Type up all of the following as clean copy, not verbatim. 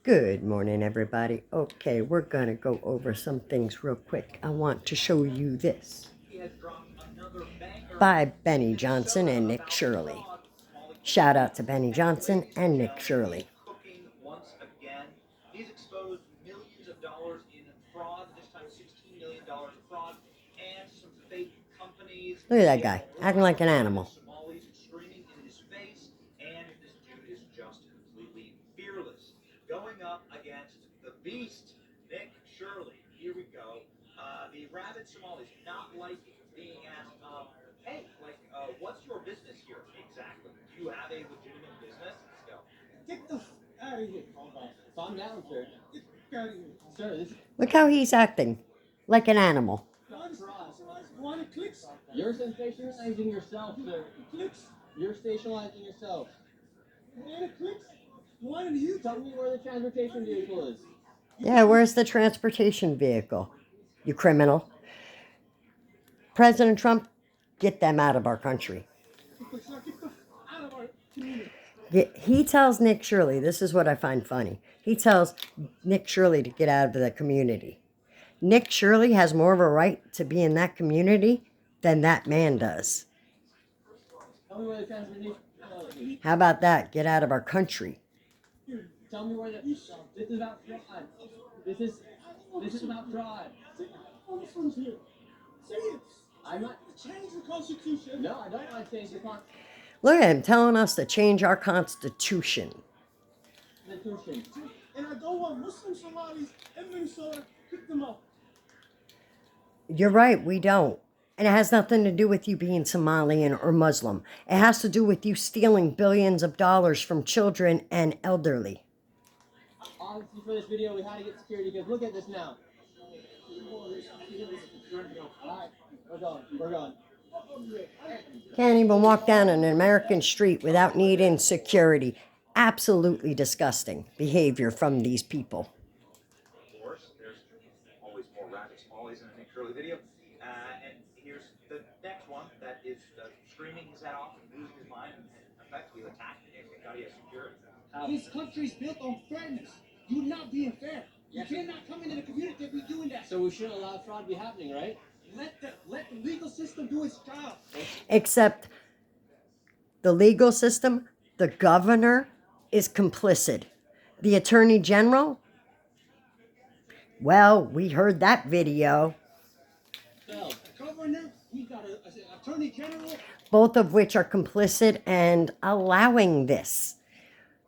Good morning, everybody. Okay, we're going to go over some things real quick. I want to show you this by Benny Johnson and Nick Shirley. Shout out to Benny Johnson and Nick Shirley. He's exposed millions of dollars in fraud, this time $16 million of fraud, and some fake companies. Look at that guy, acting like an animal. Somalis screaming in his face, and this dude is just completely fearless. Going up against the beast, Nick Shirley. Here we go. The rabid Somalis not liking being asked, hey, what's your business here exactly? Do you have a legitimate business? Let's go. Get the out of here. Calm down, sir. Get out of here. Sir, look how he's acting. Like an animal. You're sensationalizing yourself, sir. You're sensationalizing yourself. Why do you tell me where the transportation vehicle is? Yeah, where's the transportation vehicle? You criminal. President Trump, get them out of our country. He tells Nick Shirley, this is what I find funny. He tells Nick Shirley to get out of the community. Nick Shirley has more of a right to be in that community than that man does. How about that? Get out of our country. Tell me where this is about fraud. This is about fraud. I'm not change the Constitution. No, I don't want to change the Constitution. Look at him telling us to change our Constitution. And I don't want Muslim Somalis in Minnesota. Pick them up. You're right, we don't. And it has nothing to do with you being Somalian or Muslim. It has to do with you stealing billions of dollars from children and elderly. Obviously, for this video, we had to get security because look at this now. Alright, we're going. Can't even walk down an American street without needing security. Absolutely disgusting behavior from these people. Of course, there's always more rabbit Somalis in a Nick Shirley video. And here's the next one that is screaming his head off and losing his mind and effectively attacking anybody as security. This country's built on fairness. You're not being fair. You cannot come into the community and be doing that. So we shouldn't allow fraud to be happening, right? Let the legal system do its job. Except the legal system, the governor is complicit. The attorney general, well, we heard that video. The governor, we got an attorney general. Both of which are complicit and allowing this.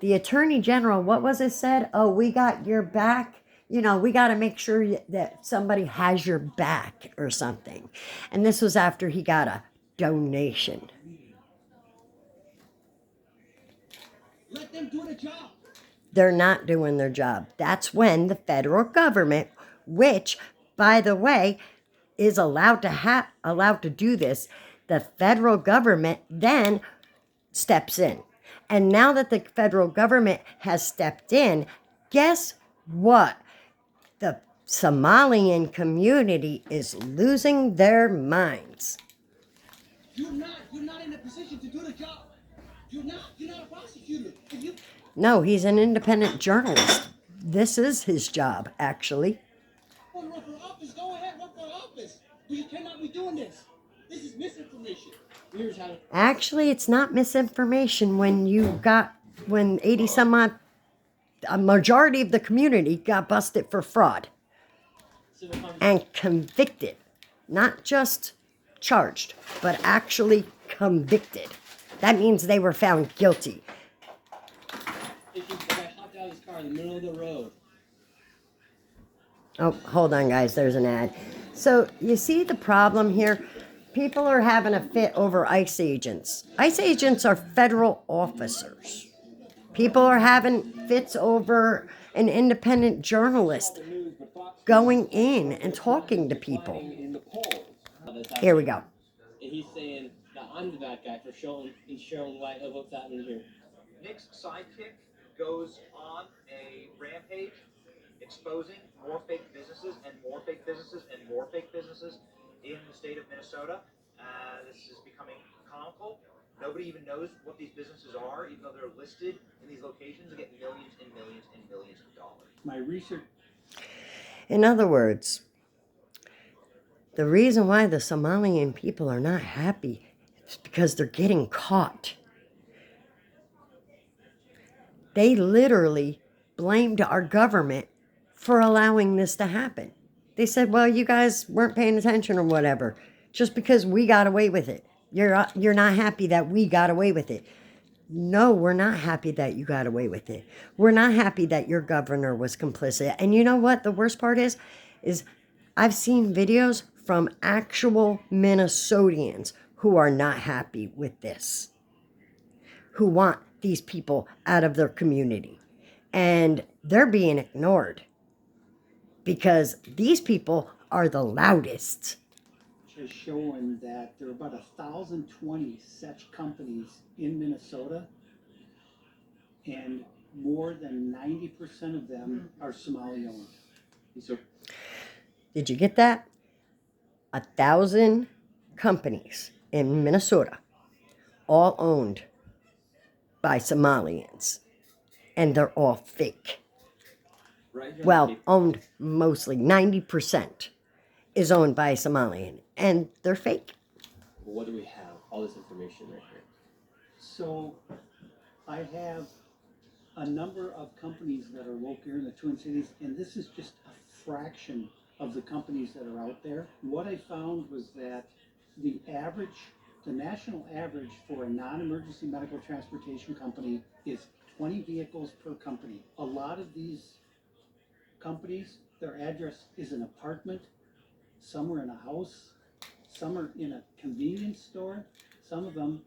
The attorney general, what was it said? Oh, we got your back. You know, we got to make sure that somebody has your back or something. And this was after he got a donation. Let them do the job. They're not doing their job. That's when the federal government, which, by the way, is allowed to do this, the federal government then steps in. And now that the federal government has stepped in, guess what? The Somalian community is losing their minds. You're not in a position to do the job. You're not a prosecutor. No, he's an independent journalist. This is his job, actually. Want to run for office? Go ahead, run for office. But you cannot be doing this. This is misinformation. Here's how. Actually, it's not misinformation when 80 some odd, a majority of the community got busted for fraud and convicted. Not just charged, but actually convicted. That means they were found guilty. If you hopped out of his car in the middle of the road. Oh, hold on, guys. There's an ad. So, you see the problem here? People are having a fit over ICE agents. ICE agents are federal officers. People are having fits over an independent journalist going in and talking to people. Here we go. And he's saying that I'm the bad guy for showing light of what's happening here. Nick's sidekick goes on a rampage, exposing more fake businesses and more fake businesses and more fake businesses in the state of Minnesota. This is becoming comical. Nobody even knows what these businesses are, even though they're listed in these locations and get millions and millions and millions of dollars. My research. In other words, the reason why the Somalian people are not happy is because they're getting caught. They literally blamed our government for allowing this to happen. They said, well, you guys weren't paying attention or whatever, just because we got away with it. You're not happy that we got away with it. No, we're not happy that you got away with it. We're not happy that your governor was complicit. And you know what the worst part is I've seen videos from actual Minnesotans who are not happy with this, who want these people out of their community. And they're being ignored because these people are the loudest. Has shown that there are about 1,020 such companies in Minnesota, and more than 90% of them are Somali owned. So, Did you get that? 1,000 companies in Minnesota, all owned by Somalians, and they're all fake. Well, owned mostly 90% is owned by a Somalian, and they're fake. What do we have? All this information right here. So I have a number of companies that are local here in the Twin Cities, and this is just a fraction of the companies that are out there. What I found was that the national average for a non-emergency medical transportation company is 20 vehicles per company. A lot of these companies, their address is an apartment, some are in a house, some are in a convenience store, some of them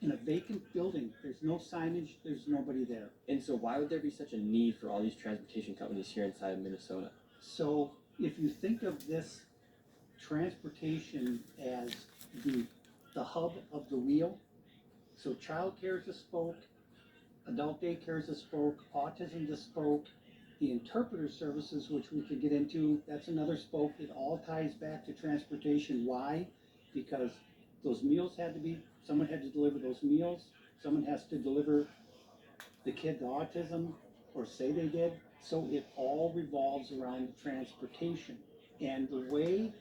in a vacant building. There's no signage, there's nobody there. And so why would there be such a need for all these transportation companies here inside of Minnesota? So if you think of this transportation as the hub of the wheel, so child care is a spoke, adult daycare is a spoke, autism is a spoke, the interpreter services, which we could get into, that's another spoke. It all ties back to transportation. Why? Because those meals someone had to deliver those meals, someone has to deliver the kid to autism, or say they did. So it all revolves around transportation. And the way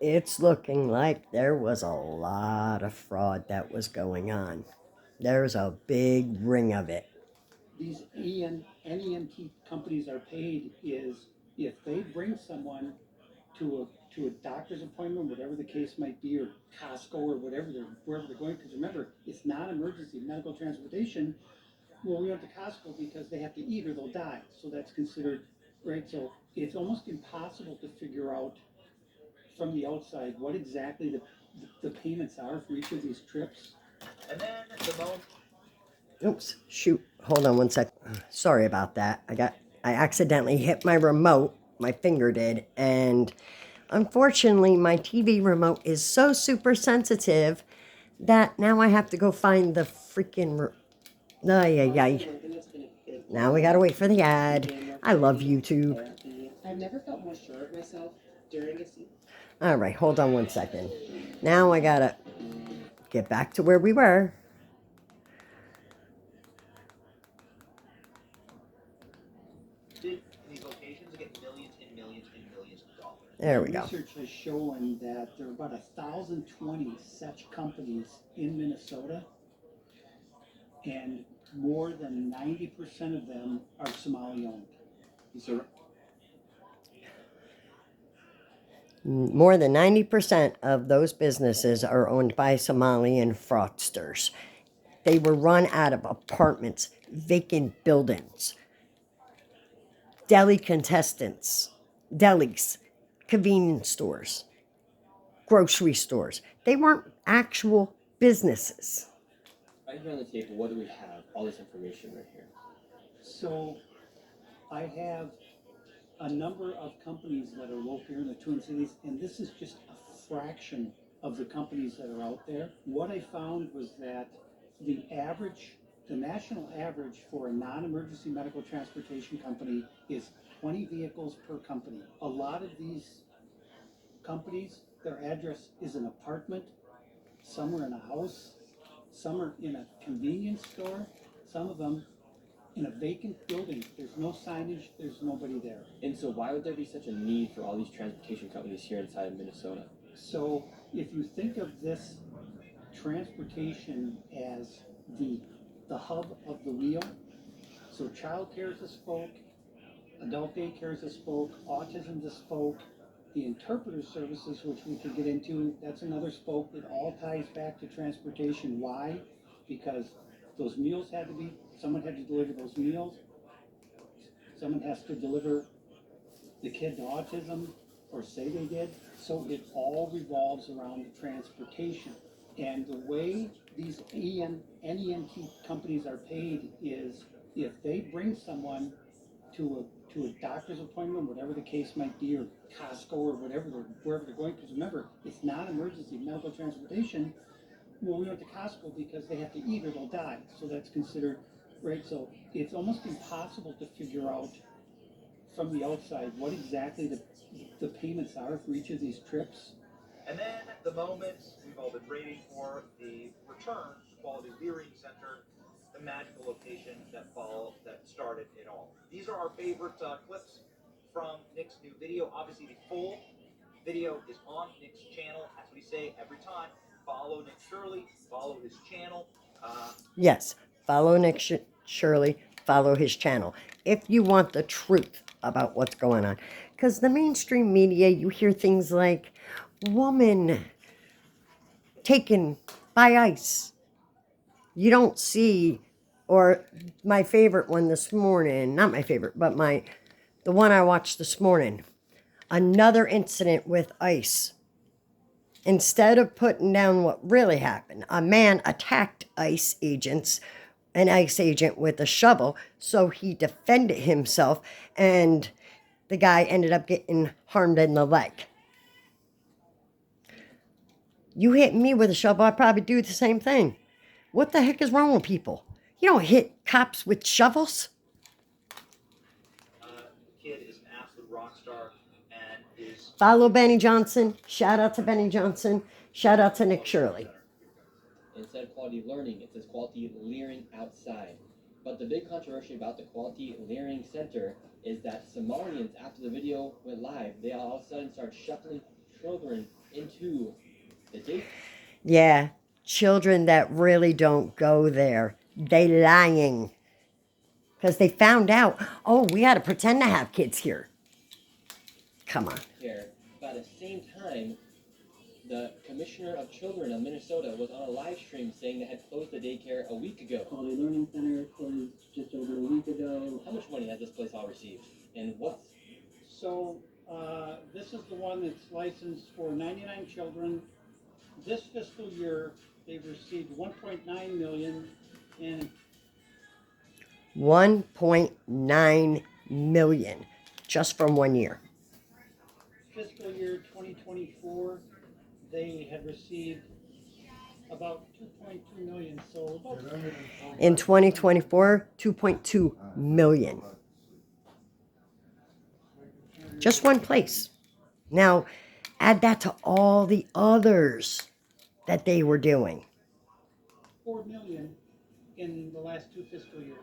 It's looking like there was a lot of fraud that was going on. There's a big ring of it. these NEMT companies are paid is if they bring someone to a doctor's appointment, whatever the case might be, or Costco or wherever they're going. Because remember, it's not emergency medical transportation. Well, we went to Costco because they have to eat or they'll die. So that's considered right. So it's almost impossible to figure out from the outside what exactly the payments are for each of these trips. and then the moment. Oops, shoot. Hold on one sec. Sorry about that. I accidentally hit my remote. My finger did. And unfortunately, my TV remote is so super sensitive that now I have to go find the freaking... Ay, ay, ay. Now we gotta wait for the ad. I love YouTube. I've never felt more sure of myself during a season. All right, hold on one second. Now I gotta get back to where we were. These locations get millions and millions and millions of dollars. There we go. Research has shown that there are about 1,020 such companies in Minnesota, and more than 90% of them are Somali owned. So, More than 90% of those businesses are owned by Somalian fraudsters. They were run out of apartments, vacant buildings, delis, convenience stores, grocery stores. They weren't actual businesses. Right here on the table, what do we have? All this information right here. So I have a number of companies that are local here in the Twin Cities, and this is just a fraction of the companies that are out there. What I found was that the national average for a non-emergency medical transportation company is 20 vehicles per company. A lot of these companies, their address is an apartment, some are in a house, some are in a convenience store, some of them in a vacant building. There's no signage, there's nobody there. And so why would there be such a need for all these transportation companies here inside of Minnesota? So if you think of this transportation as the hub of the wheel, so childcare is a spoke, adult daycare is a spoke, autism is a spoke, the interpreter services, which we could get into, that's another spoke. It all ties back to transportation. Why? Because those meals had to be, someone had to deliver those meals, someone has to deliver the kid to autism, or say they did. So it all revolves around the transportation. And the way these NEMT companies are paid is if they bring someone to a doctor's appointment, whatever the case might be, or Costco or whatever, wherever they're going. Because remember, it's not emergency medical transportation. Well, we went to Costco because they have to eat or they'll die. So that's considered, right? So it's almost impossible to figure out from the outside what exactly the payments are for each of these trips. And then the moment we've all been waiting for, the return to Quality Learning Center, the magical location that started it all. These are our favorite clips from Nick's new video. Obviously, the full video is on Nick's channel. As we say every time, follow Nick Shirley, follow his channel. Yes, follow Nick Shirley, follow his channel. If you want the truth about what's going on. Because the mainstream media, you hear things like, woman taken by ICE. You don't see, or my favorite one this morning, not my favorite, but the one I watched this morning, another incident with ICE. Instead of putting down what really happened, a man attacked ICE agents, an ICE agent with a shovel, so he defended himself, and the guy ended up getting harmed in the leg. You hit me with a shovel, I'd probably do the same thing. What the heck is wrong with people? You don't hit cops with shovels. Kid is an absolute rock star and is... Follow Benny Johnson. Shout out to Benny Johnson. Shout out to Nick Shirley. Instead of quality learning, it says quality learning outside. But the big controversy about the Quality Learning Center is that Somalians, after the video went live, they all of a sudden started shuffling children into the date. Yeah, children that really don't go there. They lying. Because they found out, oh, we got to pretend to have kids here. Come on. Here, but at the same time, the Commissioner of Children of Minnesota was on a live stream saying they had closed the daycare a week ago. Quality Learning Center closed just over a week ago. How much money has this place all received? And what's... So this is the one that's licensed for 99 children. This fiscal year, they've received 1.9 million in 1.9 million just from 1 year. fiscal year 2024. They had received about 2.2 million. So about In 2024, 2.2 million. Just one place. Now, add that to all the others that they were doing. 4 million in the last 2 fiscal years.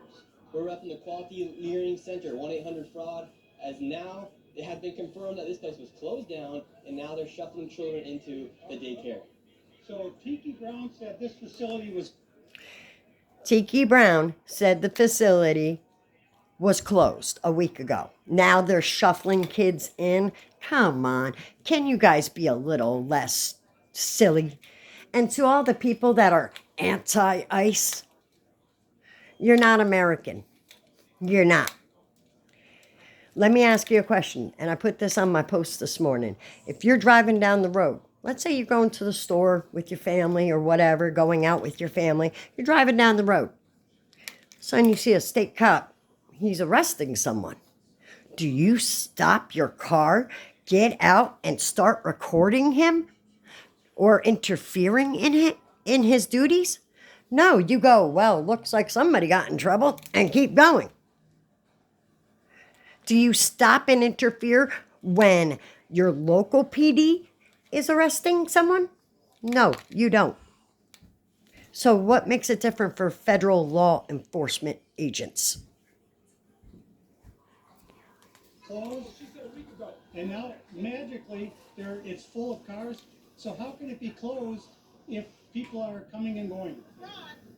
We're up in the Quality Learning Center, 1-800-FRAUD, as now it had been confirmed that this place was closed down, and now they're shuffling children into the daycare. So Tiki Brown said this facility was... Tiki Brown said the facility was closed a week ago. Now they're shuffling kids in. Come on. Can you guys be a little less silly? And to all the people that are anti-ICE, you're not American. You're not. Let me ask you a question, and I put this on my post this morning. If you're driving down the road, let's say you're going to the store with your family or whatever, going out with your family, you're driving down the road. Son, you see a state cop, he's arresting someone. Do you stop your car, get out, and start recording him or interfering in his duties? No, you go, well, looks like somebody got in trouble, and keep going. Do you stop and interfere when your local PD is arresting someone? No, you don't. So what makes it different for federal law enforcement agents? closed, and now magically it's full of cars. So how can it be closed if people are coming and going?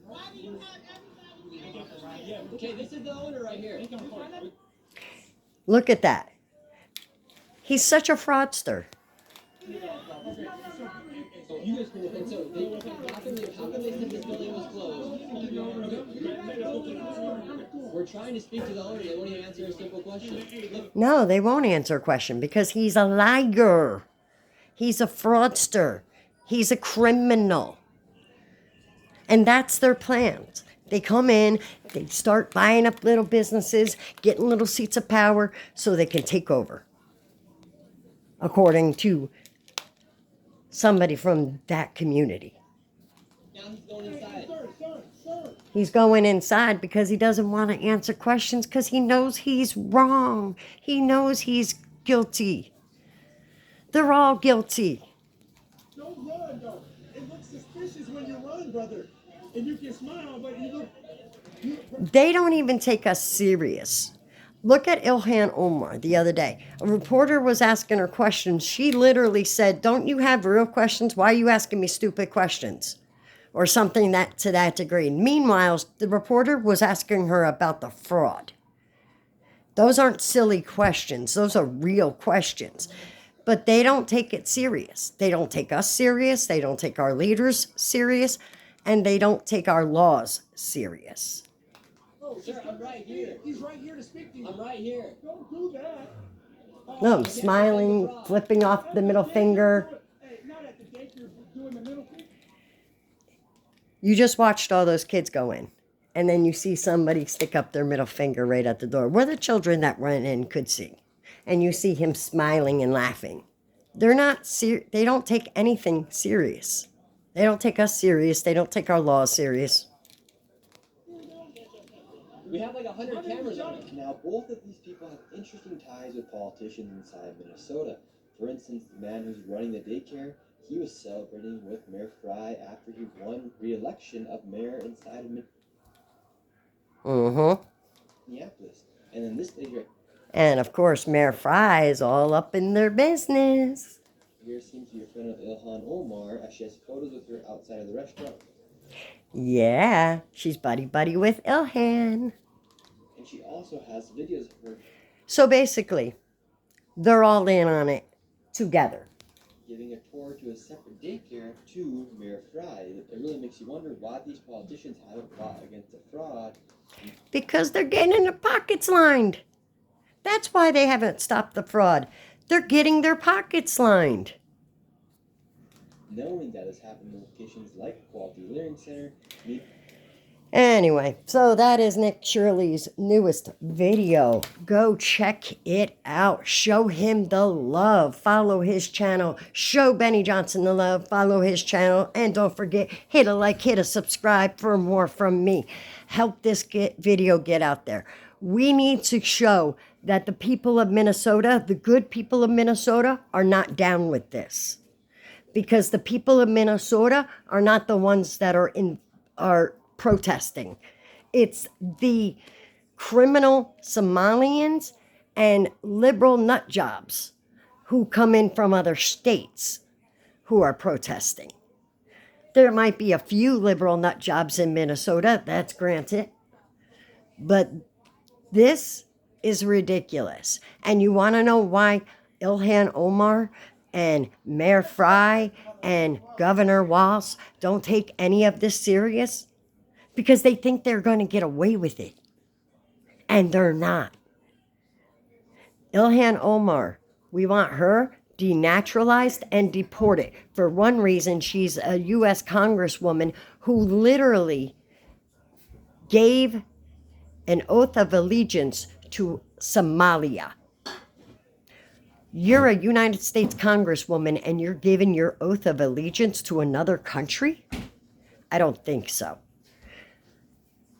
Why do you have everybody? Okay, this is the owner right here. Look at that. He's such a fraudster. And so how can they say this building was closed? We're trying to speak to the owner. They won't even answer a simple question. Look, No, they won't answer a question because he's a liar. He's a fraudster. He's a criminal. And that's their plans. They come in, they start buying up little businesses, getting little seats of power so they can take over. According to somebody from that community. now he's going inside. He's going inside because he doesn't want to answer questions because he knows he's wrong. He knows he's guilty. They're all guilty. Don't run, though. It looks suspicious when you run, brother. And you can smile, but you look. They don't even take us serious. Look at Ilhan Omar the other day. A reporter was asking her questions. She literally said, "Don't you have real questions? Why are you asking me stupid questions?" Or something that to that degree. Meanwhile, the reporter was asking her about the fraud. Those aren't silly questions. Those are real questions. But they don't take it serious. They don't take us serious. They don't take our leaders serious. And they don't take our laws serious. Oh, Sir, I'm right here. He's right here to speak to you. I'm right here. Don't do that. No, I'm smiling, flipping off the middle finger. Hey, not at the daycare doing the middle finger. You just watched all those kids go in. And then you see somebody stick up their middle finger right at the door where the children that run in could see. And you see him smiling and laughing. They're not they don't take anything serious. They don't take us serious. They don't take our laws serious. We have like 100 cameras on it. Now, both of these people have interesting ties with politicians inside Minnesota. For instance, the man who's running the daycare, he was celebrating with Mayor Fry after he won re-election of mayor inside of Minneapolis. And then this lady right And of course, Mayor Fry is all up in their business. here seems to be a friend of Ilhan Omar, as she has photos with her outside of the restaurant. Yeah, she's buddy-buddy with Ilhan. And she also has videos of her So basically, they're all in on it together. giving a tour to a separate daycare to Mayor Fry. It really makes you wonder why these politicians haven't fought against the fraud. Because they're getting their pockets lined. That's why they haven't stopped the fraud. They're getting their pockets lined. Knowing that has happened in locations like Quality Learning Center, Anyway, so that is Nick Shirley's newest video. Go check it out. Show him the love. Follow his channel. Show Benny Johnson the love. Follow his channel. And don't forget, hit a like, hit a subscribe for more from me. Help this video get out there. We need to show that the people of Minnesota, the good people of Minnesota, are not down with this. Because the people of Minnesota are not the ones that are protesting. It's the criminal Somalians and liberal nut jobs who come in from other states who are protesting. There might be a few liberal nut jobs in Minnesota, that's granted. But this is ridiculous. And you want to know why Ilhan Omar and Mayor Fry and Governor Walz don't take any of this serious? Because they think they're going to get away with it. And they're not. Ilhan Omar, we want her denaturalized and deported. For one reason, she's a U.S. Congresswoman who literally gave an oath of allegiance to Somalia. You're a United States Congresswoman and you're giving your oath of allegiance to another country? I don't think so.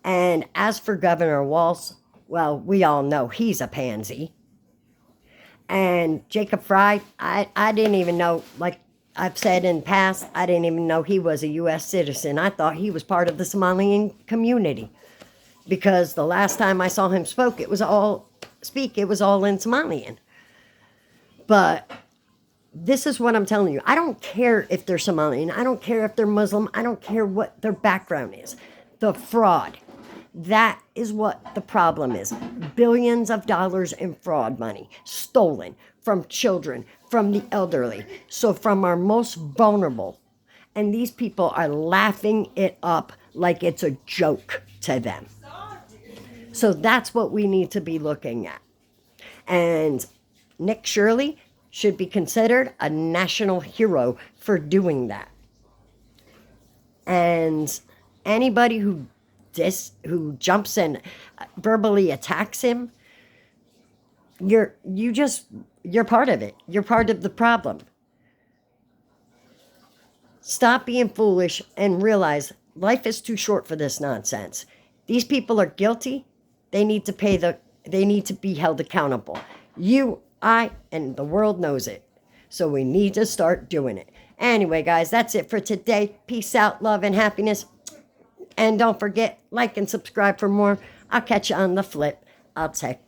And as for Governor Walz, well, we all know he's a pansy. And Jacob Fry, I didn't even know, like I've said in the past, I didn't even know he was a U.S. citizen. I thought he was part of the Somalian community. Because the last time I saw him spoke, it was all speak, it was all in Somalian. But this is what I'm telling you. I don't care if they're Somalian. I don't care if they're Muslim. I don't care what their background is. The fraud. That is what the problem is. Billions of dollars in fraud money stolen from children, from the elderly, so from our most vulnerable. And these people are laughing it up like it's a joke to them. So that's what we need to be looking at. And Nick Shirley should be considered a national hero for doing that. And anybody who jumps and verbally attacks him, you're part of it. You're part of the problem. Stop being foolish and realize life is too short for this nonsense. These people are guilty. They need to be held accountable. You, I, and the world knows it. So we need to start doing it. Anyway, guys, that's it for today. Peace out, love, and happiness. And don't forget, like and subscribe for more. I'll catch you on the flip. I'll take